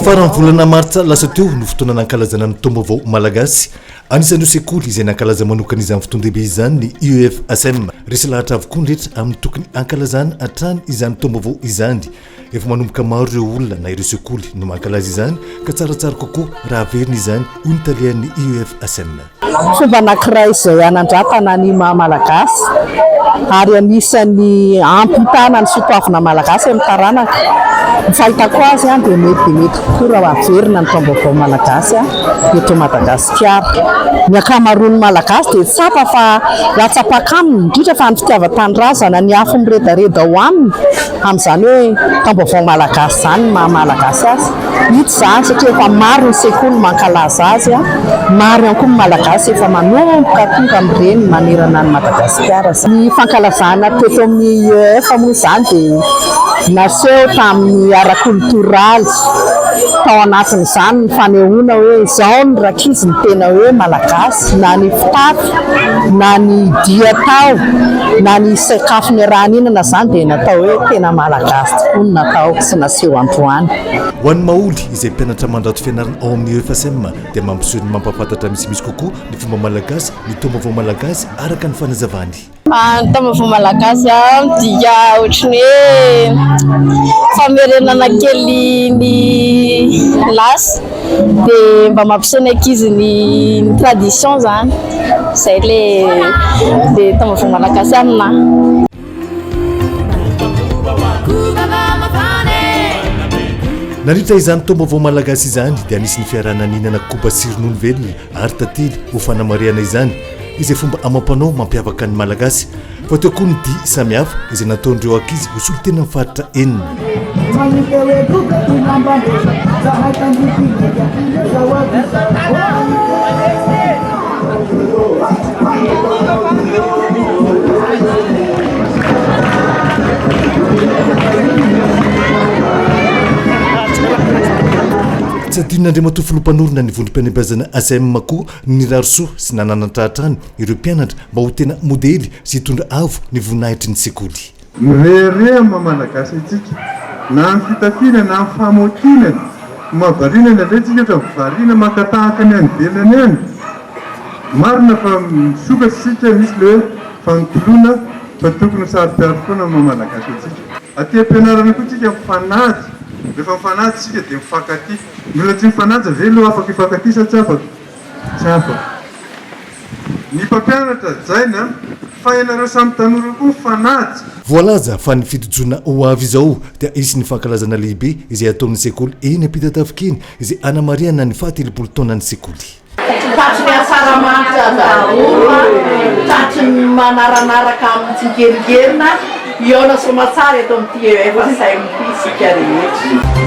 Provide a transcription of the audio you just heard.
Farany volana martsa lasa teo no fotoana nankalazana ny Taom-baovao Malagasy. Anisan'ireo sekoly izay nankalaza manokana izany fotoan-dehibe izany ny IEF ACEEM. Resy lahatra avokoa ny rehetra amin'ny tokony ankalazana hatrany izany Taom-baovao izany. Efa manomboka maro ireo olona na ireo sekoly no mankalaza izany ka tsaratsara kokoa raha averina izany ho nitalian'ny IEF ACEEM. Fomba anankiray izay anandratana ny Malagasy ary anisan'ny ampitana ny soatoavina Malagasy amin'ny taranaka. Ny fahitako azy dia mety kokoa raha averina ny Taom-baovao Malagasy eto Madagasikara. Ny ankamaroan'ny Malagasy dia tsapa fa ratsapaka aminy indrindra fa ny fitiavan-tanindrazana ny afo miredareda ho aminy amin'izany hoe Taom-baovao Malagasy izany maha-Malagasy azy. Hita izany satria efa maro ny sekoly mankalaza azy, maro ihany koa ny Malagasy efa manomboka tonga amin'ireny manerana ny Madagasikara. Ny fankalazana teto amin'ny IEF moa izany dia naseho tamin'ny ara-kulturaly tao anatin'izany ny fanehoana hoe izao ny rakizy ny tena hoe Malagasy, na ny fitafy na ny Dihy atao na ny sakafo niarahan'inana izany dia natao hoe tena Malagasy tokoa ny natao sy naseho androany. Ho an'ny maholy izay mpianatra mandato fianarana ao amin'ny IEF ACEEM dia mampiseho ny mampahafantatra misimisy kokoa ny fomba malagasy, ny Taom-baovao Malagasy araka ny fanazavany. Ny Taom-baovao Malagasy dia ohatran'ny hoe famerenana kely ny lasy dia mba mampiseho ny ankizy ny tradition zany. Izay le Taom-baovao Malagasy aminahy. Naritra izany Taom-baovao Malagasy izany dia anisin'ny fiarahana ninana koba sy ronono velona ary tantely ho fanamariana izany izay fomba amam-panao mampiavaka ny Malagasy. Fa teo koa ny dihy samihafa izay nataon'ireo ankizy ho solotena amin'ny faritra enina. Tsy adinon'Andriamatoa filompanorona ny vondrom-pianabazana ACEEM koa ny rarosoa sy nananantrahatrany ireo mpianatra mba ho tena modely sy hitondra avo ny voninahitry ny sekoly. Mireherea Malagasy itsika na ny fitafiana na ny famotina mahavariana ny aletsika fa variana makatahaka ny anyvelany any. Marina fa misokatra misy le hoe fankoloana fa tokony sary-piaro foana Malagasy itsika. Aty am-pianarana koa tsika mifanaja. Rehefa mifanaja tsika dia mifankaty. Mbola tsy mifanaja velo afaka hifankaty sa tsy afaka? Tsy afaka. Ny mpampianatra jaina fa ianareo samy tanora koa mifanaja. Voalaza fa ny fitojoana ho avy izao dia isin'ny fankalazana lehibe izay ataon'ny sekoly eny ampita-tafika eny izay anamariana ny fahatelopolo taonan'ny sekoly. Tatry asaramanitra daholo, tatry manaranaraka amin'ny tsigerigerina, iona somatsara eto amin'ity efa sain'ny fisika rehetra.